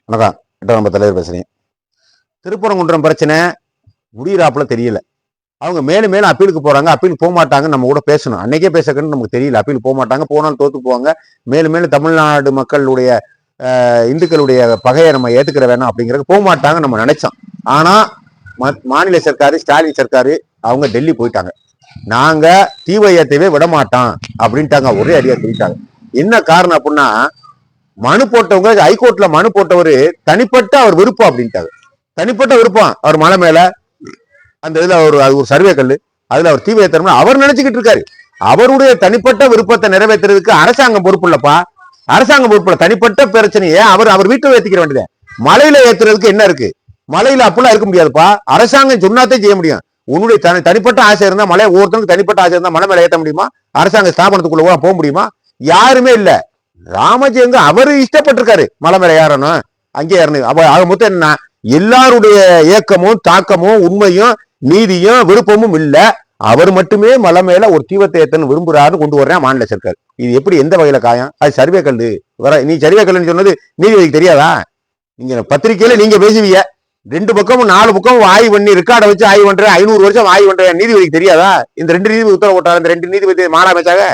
வணக்கம். நம்ம தலைவர் பேசுறேன். திருப்பரங்குன்றம் பிரச்சனை முடியிறாப்புல தெரியல. அவங்க மேலும் மேலும் அப்பீலுக்கு போறாங்க. அப்பீல் போக மாட்டாங்க. நம்ம கூட பேசணும். அன்னைக்கே பேசக்கன்னு நமக்கு தெரியல. அப்பீல் போக மாட்டாங்க. போனாலும் தோத்து போவாங்க. மேலும் மேலும் தமிழ்நாடு மக்களுடைய இந்துக்களுடைய பகையை நம்ம ஏத்துக்கிற வேணாம் அப்படிங்கிறது போக மாட்டாங்க நம்ம நினைச்சோம். ஆனா மாநில சர்க்காரு, ஸ்டாலின் சர்க்காரு அவங்க டெல்லி போயிட்டாங்க. நாங்க தீவையத்தையே விட மாட்டோம் அப்படின்ட்டாங்க. ஒரே அடியா சொல்லிட்டாங்க. என்ன காரணம் அப்படின்னா, மனு போட்டவங்க ஹைகோர்ட்ல மனு போட்டவரு தனிப்பட்ட அவர் விருப்பம் அப்படின்ட்டாங்க. தனிப்பட்ட விருப்பம் அவர் மலை மேல அந்த இதுல அது ஒரு சர்வே கல்லு, அதுல அவர் தீ வைத்தரம்னு அவர் நினைச்சுக்கிட்டு இருக்காரு. அவருடைய தனிப்பட்ட விருப்பத்தை நிறைவேற்றுறதுக்கு அரசாங்கம் பொறுப்பு இல்லப்பா. அரசாங்கம் பொறுப்பு இல்ல. தனிப்பட்ட பிரச்சனையே அவர் வீட்டுல ஏத்திக்கிற வேண்டியது. மலையில ஏத்துறதுக்கு என்ன இருக்கு? மலையில அப்படிலாம் இருக்க முடியாதுப்பா. அரசாங்கம் சொன்னாத்தே செய்ய முடியும். உன்னுடைய தனிப்பட்ட ஆசை இருந்தா, மலை ஒவ்வொருத்தருக்கு தனிப்பட்ட ஆசை இருந்தா மலை மேல ஏற்ற முடியுமா? அரசாங்க ஸ்தாபனத்துக்குள்ள போக முடியுமா? யாருமே இல்ல. ராமஜெயங்க அவரு இஷ்டப்பட்டிருக்காரு மலை மேல ஏறணும், அங்கே ஏறணும். அவ மொத்தம் என்ன, எல்லாருடைய ஏக்கமும் தாக்கமும் உண்மையும் நீதியும் விருப்பமும் இல்ல. அவர் மட்டுமே மலை மேல ஒரு தீவத்தை ஏத்தன்னு விரும்புறாரு கொண்டு வர்றேன் மாநில சர்க்கார். இது எப்படி எந்த வகையில காயம்? அது சர்வே கல்லு. நீ சர்வே கல்லுன்னு சொன்னது நீதிபதிக்கு தெரியாதா? நீங்க பத்திரிகையில நீங்க பேசுவீங்க. 2 பக்கமும் 4 பக்கமும் ஆய்வு பண்ணி ரெக்கார்டை வச்சு ஆய்வு பண்றேன், 500 வருஷம் ஆய்வு பண்றேன். நீதிபதிக்கு தெரியாதா? இந்த 2 நீதிபதி உத்தரவு போட்டாரு. இந்த 2 நீதிபதி மாடா வச்சாங்க.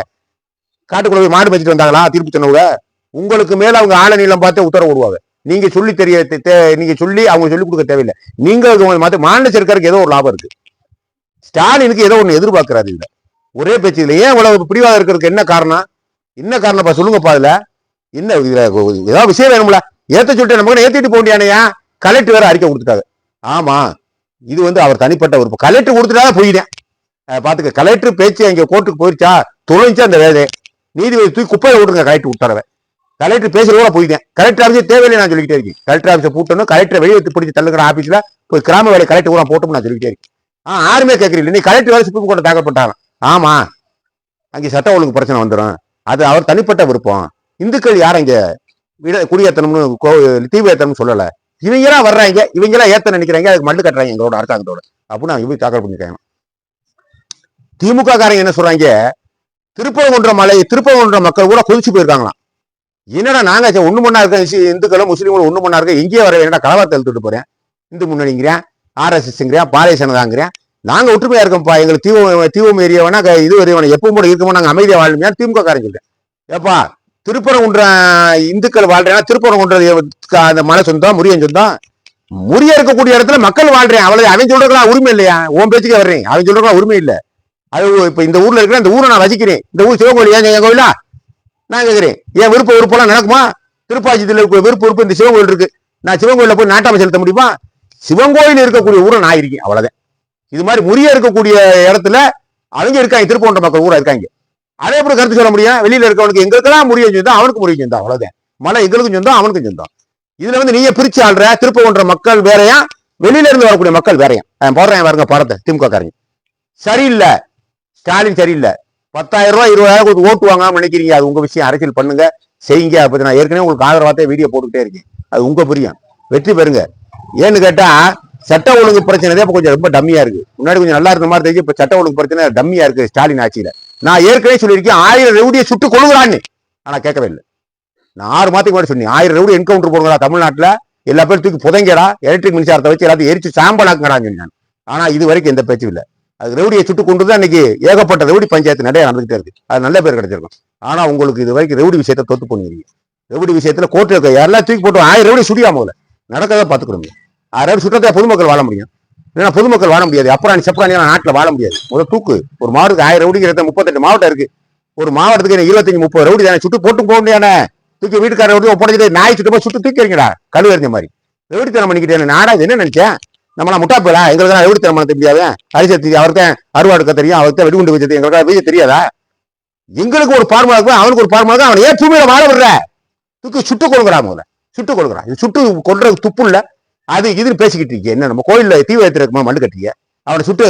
காட்டுக்குள்ள போய் மாடு வச்சுட்டு வந்தாங்களா தீர்ப்பு சொன்னவங்க? உங்களுக்கு மேல அவங்க ஆழ நீளம் பார்த்து உத்தரவு விடுவாங்க. நீங்க சொல்லி நீங்க சொல்லி அவங்க சொல்லி கொடுக்க தேவையில்லை. நீங்க மாநில சர்க்காருக்கு ஏதோ ஒரு லாபம் இருக்கு. ஸ்டாலினுக்கு ஏதோ ஒண்ணு எதிர்பார்க்கிறாரு. இதுல ஒரே பேச்சு இல்லை. ஏன் இவ்வளவு பிடிவாதம் இருக்கிறதுக்கு என்ன காரணம்? என்ன காரணம்ப்பா சொல்லுங்கப்பா. இதுல என்ன ஏதாவது விஷயம் வேணும்ல? ஏத்த சொல்லிட்டு நமக்கு ஏத்திட்டு போக முடியானையா? கலெக்டர் வேற அறிக்கை கொடுத்துட்டாங்க. ஆமா, இது அவர் தனிப்பட்ட விருப்பம். கலெக்டர் கொடுத்துட்டா போயிட்டேன் பாத்துக்க. கலெக்டர் பேச்சு அங்க கோர்ட்டுக்கு போயிருச்சா தொலைஞ்சா அந்த வேலை நீதிபதி தூக்கி குப்பையில விட்டுருங்க. கலெக்டர் விட்டாரவன். கலெக்டர் பேசுற கூட போயிட்டேன். கலெக்டர் ஆஃபீஸ் தேவையில்லை நான் சொல்லிக்கிட்டே இருக்கேன். கலெக்டர் ஆஃபீஸை பூட்டணும். கலெக்டர் வெளியே பிடிச்சி தள்ளுகிற ஆஃபீஸ்ல போய் கிராம வேலை கலெக்டர் கூட போட்டோம் நான் சொல்லிக்கிட்டே இருக்கேன். யாருமே கேட்கறீங்க. நீ கலெக்டர் வேலை சுப்ரீம் கோர்ட்டை தாக்கல் பண்ணிட்டாங்க. ஆமா, அங்கே சட்ட ஒழுங்கு பிரச்சனை வந்துடும். அது அவர் தனிப்பட்ட விருப்பம். இந்துக்கள் யாரும் இங்க குடியேற்றணும்னு தீவு ஏற்றணும்னு சொல்லல. இவங்கெல்லாம் வர்றாங்க, இவங்கெல்லாம் ஏத்த நினைக்கிறாங்க, அதுக்கு மல்லு கட்டுறாங்க எங்களோட அரசாங்கத்தோட அப்படின்னு அவங்க போய் தாக்கல் பண்ணிருக்காங்க. திமுக காரங்க என்ன சொல்றாங்க? திருப்பரங்குன்றம் மக்கள் கூட கொதிச்சு போயிருக்காங்களாம். என்னடா நாங்க ஒண்ணு மண்ணா இருக்க இந்துக்களும் முஸ்லீம்களும் ஒண்ணு மண்ணா இருக்க, எங்கேயே வர என்னடா கலவரத்தை எழுத்துட்டு போறேன்? இந்து முன்னணிங்கிறேன், RSSங்கிறேன், பாரதிய ஜனதாங்கிறேன். நாங்க ஒற்றுமையா இருக்கோம்ப்பா. எங்களுக்கு தீவம் ஏரியாவனா இது வரையான எப்பவும் கூட இருக்கமோ, நாங்க அமைதியா வாழணுமே திமுக காரன் சொல்றேன். ஏப்பா திருப்பரங்குன்றம் இந்துக்கள் வாழ்றேன்னா திருப்பரங்குன்றம் அந்த மலை சொந்தம், முரியன் சொந்தம். முறிய இருக்கக்கூடிய இடத்துல மக்கள் வாழ்றேன். அவ்வளவு அவன் சொல்றதுலாம் உரிமை இல்லையா? உன் பேச்சுக்கே வர்றேன். அவன் சொல்றதுலாம் உரிமை இல்லை. அது இப்ப இந்த ஊர்ல இருக்கிற இந்த ஊரை நான் வசிக்கிறேன். இந்த ஊர் சிவகோயில் ஏன் என் கோயிலா? நான் கேட்கிறேன், ஏன் விருப்பம் நடக்குமா? திருப்பாச்சியத்தில் விருப்பம் இந்த சிவன் கோயில் இருக்கு. நான் சிவன் கோயில போய் நாட்டாம செலுத்த முடியுமா? சிவன் கோயில் இருக்கக்கூடிய ஊரை நான் இருக்கேன். அவ்வளவுதான். இது மாதிரி முறிய இருக்கக்கூடிய இடத்துல அவங்க இருக்காங்க. திருப்பரங்குன்றம் மக்கள் ஊரா இருக்காங்க. அதை எப்படி கருத்து சொல்ல முடியும்? வெளியில இருக்கவனுக்கு எங்களுக்கெல்லாம் முறிய சொந்தம், அவனுக்கு முறிய சொந்தம். அவ்வளவுதான். மலை எங்களுக்கும் சொந்தம், அவனுக்கும் சொந்தம். இதுல நீங்க பிரிச்சு ஆள்ற திருப்பரங்குன்றம் மக்கள் வேறையா, வெளியில இருந்து வரக்கூடிய மக்கள் வேறையா? போடுறேன் பாருங்க படத்தை. திமுக காரங்க சரியில்லை. ஸ்டாலின் சரியில்லை. 10,000 ரூபாய் 20,000 ஓட்டு வாங்காம நினைக்கிறீங்க. அது உங்க விஷயம். அரசியல் பண்ணுங்க, செய்யுங்க. அப்படி நான் ஏற்கனவே உங்களுக்கு ஆதரவாத்தே வீடியோ போட்டுக்கிட்டே இருக்கேன். அது உங்க புரியும். வெற்றி பெறுங்க. ஏன்னு கேட்டா சட்ட ஒழுங்கு பிரச்சனை இப்ப கொஞ்சம் ரொம்ப டம்மியா இருக்கு. முன்னாடி கொஞ்சம் நல்லா இருந்த மாதிரி தெரிஞ்சு இப்ப சட்ட ஒழுங்கு பிரச்சனை டம்மியா இருக்கு ஸ்டாலின் ஆட்சியில. நான் ஏற்கனவே சொல்லியிருக்கேன் 1000 ரவுடியை சுட்டு கொள்ளுகிறான்னு. ஆனா கேட்கவே இல்லை. நான் 6 மாதத்துக்கு முன்னாடி சொன்னேன் 1000 ரவுடி என்கவுண்டர் போடுங்களா தமிழ்நாட்டுல, எல்லா பேரும் தூக்கி புதைங்கடா, எலக்ட்ரிக் மின்சாரத்தை வச்சு எல்லாத்தையும் எரிச்சு சாம்பலாக்குங்கடான்னு சொன்னான். ஆனா இது வரைக்கும் எந்த பேச்சும் இல்லை. அது ரவுடியை சுட்டு கொண்டுதான் இன்னைக்கு ஏகப்பட்ட ரவுடி பஞ்சாயத்து நிறைய நடந்துகிட்டே இருக்கு. அது நல்ல பேர் கிடைச்சிருக்கும். ஆனா உங்களுக்கு இது வரைக்கும் ரவுடி விஷயத்த தொத்து பண்ணுவீங்க. ரவுடி விஷயத்துல கோர்ட்டு இருக்க யாரெல்லாம் தூக்கி போட்டு 1000 ரவுடி சுடியாம நடக்கதான் பாத்துக்கணும். 1000 சுட்டத்தை பொதுமக்கள் வாழ முடியும். ஏன்னா பொதுமக்கள் வாழ முடியாது. அப்புறம் செப்பராணி நாட்டில் வாழ முடியாது. முதல் தூக்கு. ஒரு மாவட்டத்துக்கு 1000 ரவுடிங்கிறத 38 மாவட்டம் இருக்கு. ஒரு மாவட்டத்துக்கு 25-30 ரவுடி தானே சுட்டு போட்டு போக முடியாது. தூக்கி வீட்டுக்கார ரவுடி ஒப்படைச்சிட்டு நாய் சுட்டு போய் சுட்டு தூக்கி வைங்கடா கழுவு எறிஞ்ச மாதிரி. ரவுடித்தனம் பண்ணிக்கிட்டே நாடா என்ன நினைச்சேன்? நம்மளா முட்டா போயிடா? எங்களுக்கு ரவுடித்தனம் பண்ண தெரியாது. அரிசத்தி அவருக்கு அறுவாடுக்க தெரியும், அவருக்கு வெடிகுண்டு வச்சது எங்களுக்கு வீச தெரியாதா? எங்களுக்கு ஒரு பார்முலா இருக்கு, அவனுக்கு ஒரு பார்முலா இருக்கு. அவன் ஏன் பூமியில வாழ விடுற? தூக்கி சுட்டு கொள்கிறான். முதல்ல சுட்டு கொள்கிறான். இது சுட்டு கொள்றது துப்பு இல்ல. அது இதுன்னு பேசிக்கிட்டு இருக்கீங்க. என்ன நம்ம கோயில்ல தீ வைத்திருக்குமா மண்ணு கட்டிய? அவனை சுட்டு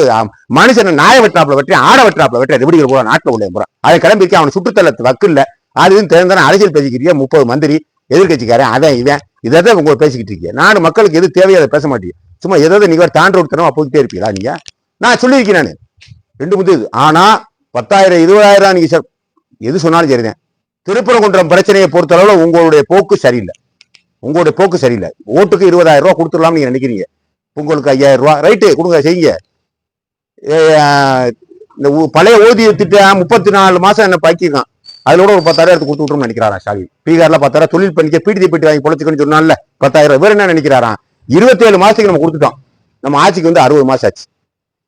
மனுஷனை நாய வெட்டாப்புல வெட்டி, ஆட வெட்டாப்புல வெட்ட எப்படிங்கிற போறான் நாட்டில் உள்ள போறான். அதை கிளம்பிக்க அவனை சுட்டுத்தள்ள வக்கு இல்ல. அதுன்னு தெரிந்தானே அரசியல் பேசிக்கிட்டீங்க. 30 மந்திரி எதிர்கட்சிக்காரன் அதான் இதை உங்களுக்கு பேசிக்கிட்டு இருக்கீங்க. நானும் மக்களுக்கு எது தேவையோ அதை பேச மாட்டீங்க. சும்மா எதாவது நீங்க தாண்ட விட்டுறோம் போயிட்டே இருப்பீங்களா? நீங்க நான் சொல்லியிருக்கேன். நான் 2 முது. ஆனா 10,000 20,000 நீங்க எது சொன்னாலும் சரிதான். திருப்பரங்குன்றம் பிரச்சனையை பொறுத்தளவுல உங்களுடைய போக்கு சரியில்லை. உங்களுடைய போக்கு சரியில்லை. ஓட்டுக்கு 20,000 ரூபாய் கொடுத்துடலாம் நீங்க நினைக்கிறீங்க. உங்களுக்கு 5,000 ரூபாய் ரைட்டு கொடுங்க, செய்யுங்க. இந்த பழைய ஓய்வூதிய திட்டம் 34 மாசம் என்ன பாக்கிருக்கான், அதுல கூட ஒரு 10,000 எடுத்து கொடுத்து விட்டுருன்னு நினைக்கிறாரா ஸ்டாலின்? பீகார்ல 10,000 தொழில் பண்ணிக்க பிடிதி பெட்டி வாங்கி பொழைச்சுக்கன்னு சொன்னால 10,000 வேற என்ன நினைக்கிறாராம்? 27 மாசத்துக்கு நம்ம கொடுத்துட்டோம். நம்ம ஆட்சிக்கு வந்து 60 மாசம் ஆச்சு.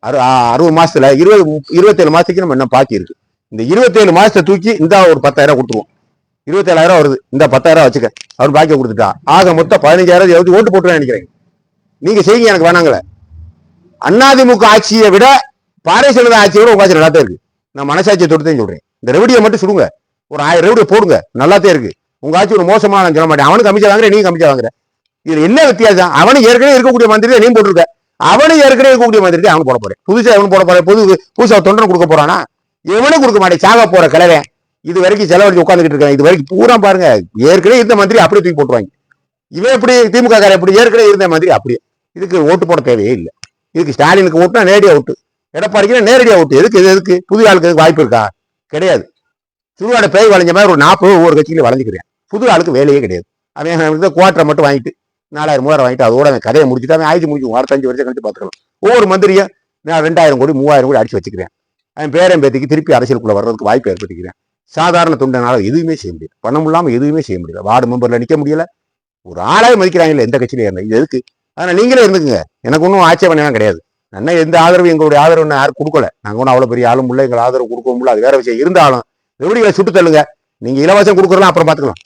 60 மாசத்துல 27 மாசத்துக்கு நம்ம என்ன பாக்கி இருக்கு. இந்த 27 மாசத்தை தூக்கி இந்த ஒரு 10,000 கொடுத்துருவோம். 27,000 வருது, இந்த 10,000 வச்சுக்க, அவர் பாக்கிய கொடுத்துட்டா ஆக மொத்தம் 15,000 எழுதி ஓட்டு போட்டு நினைக்கிறேன். நீங்க செய்யுங்க, எனக்கு வேணாங்களே. அதிமுக ஆட்சியை விட பாரதிய ஜனதா ஆட்சியை விட உங்க ஆட்சி நல்லாத்தான் இருக்கு. நான் மனசாட்சியை தொட்டுதான் சொல்றேன். இந்த ரெவடியை மட்டும் சுடுங்க, ஒரு 1000 ரெவடியை போடுங்க, நல்லாத்தான் இருக்கு. உங்க ஆட்சி ஒரு மோசமான சொல்ல மாட்டேன். அவனுக்கு கமிச்சா வாங்குற, நீங்க கமிச்சா வாங்குற. இதுல என்ன வித்தியாசம்? அவனுக்கு ஏற்கனவே இருக்கக்கூடிய மந்திரி நீ போட்டிருக்க, அவனுக்கு ஏற்கனவே இருக்கக்கூடிய மந்திரி அவன் போட போறேன். புதுசா அவனு போட போறேன். புதுசா தொண்டன் கொடுக்க போறானா? எவனும் கொடுக்க மாட்டேன். சாக போற கிளவன் இது வரைக்கும் செலவழிச்சு உட்காந்துக்கிட்டு இருக்காங்க. இது வரைக்கும் பூரா பாருங்க, ஏற்கனவே இருந்த மந்திரி அப்படியே தூக்கி போட்டுருவாங்க. இவன் எப்படி திமுக காரன் எப்படி ஏற்கனவே இருந்த மந்திரி அப்படியே. இதுக்கு ஓட்டு போட தேவையே இல்லை. இதுக்கு ஸ்டாலினுக்கு ஓட்டுனா நேரடியா ஓட்டு, எடப்பாடிக்கு நேரடியா ஓட்டு. எதுக்கு புது ஆளுக்கு வாய்ப்பு இருக்கா? கிடையாது. சுடுகாட பேய் வளைஞ்ச மாதிரி ஒரு 40 ஒவ்வொரு கட்சியில வளைஞ்சுக்கிறேன். புது ஆளுக்கு வேலையே கிடையாது. அவன் குவார்டரை மட்டும் வாங்கிட்டு 4,000 3,000 வாங்கிட்டு அதோட அவன் கதையை முடிச்சுட்டு அவன் ஆயிடுச்சு முடிச்சு 5 வருஷம் கழிச்சு பார்த்துக்கலாம். ஒவ்வொரு மந்திரியும் நான் 2,000 கோடி 3,000 கோடி அடிச்சு வச்சுக்கிறேன். அவன் பேரன் பேத்திக்கு திருப்பி அரசியலுக்குள்ள வர்றதுக்கு வாய்ப்பு ஏற்படுத்திக்கிறேன். சாதாரண தொண்டனால எதுவுமே செய்ய முடியல, பணம் இல்லாம எதுவுமே செய்ய முடியல. வார்டு மெம்பர்ல நிக்க முடியல, ஒரு ஆளாவே மதிக்கிறாங்கல்ல எந்த கட்சியில இருந்தா. இது எதுக்கு? ஆனா நீங்களே இருந்துக்குங்க, எனக்கு ஒன்றும் ஆட்சேபனைலாம் கிடையாது. என்ன எந்த ஆதரவு எங்களுடைய ஆதரவு யாரும் கொடுக்கல. நாங்க ஒன்றும் அவ்வளவு பெரிய ஆளும் இல்லை, எங்களை ஆதரவு கொடுக்கவும் இல்லை, அது வேற விஷயம். இருந்தாலும் ரெவடிகளை சுட்டு தள்ளுங்க. நீங்க இலவசம் கொடுக்குறலாம் அப்புறம் பாத்துக்கலாம்.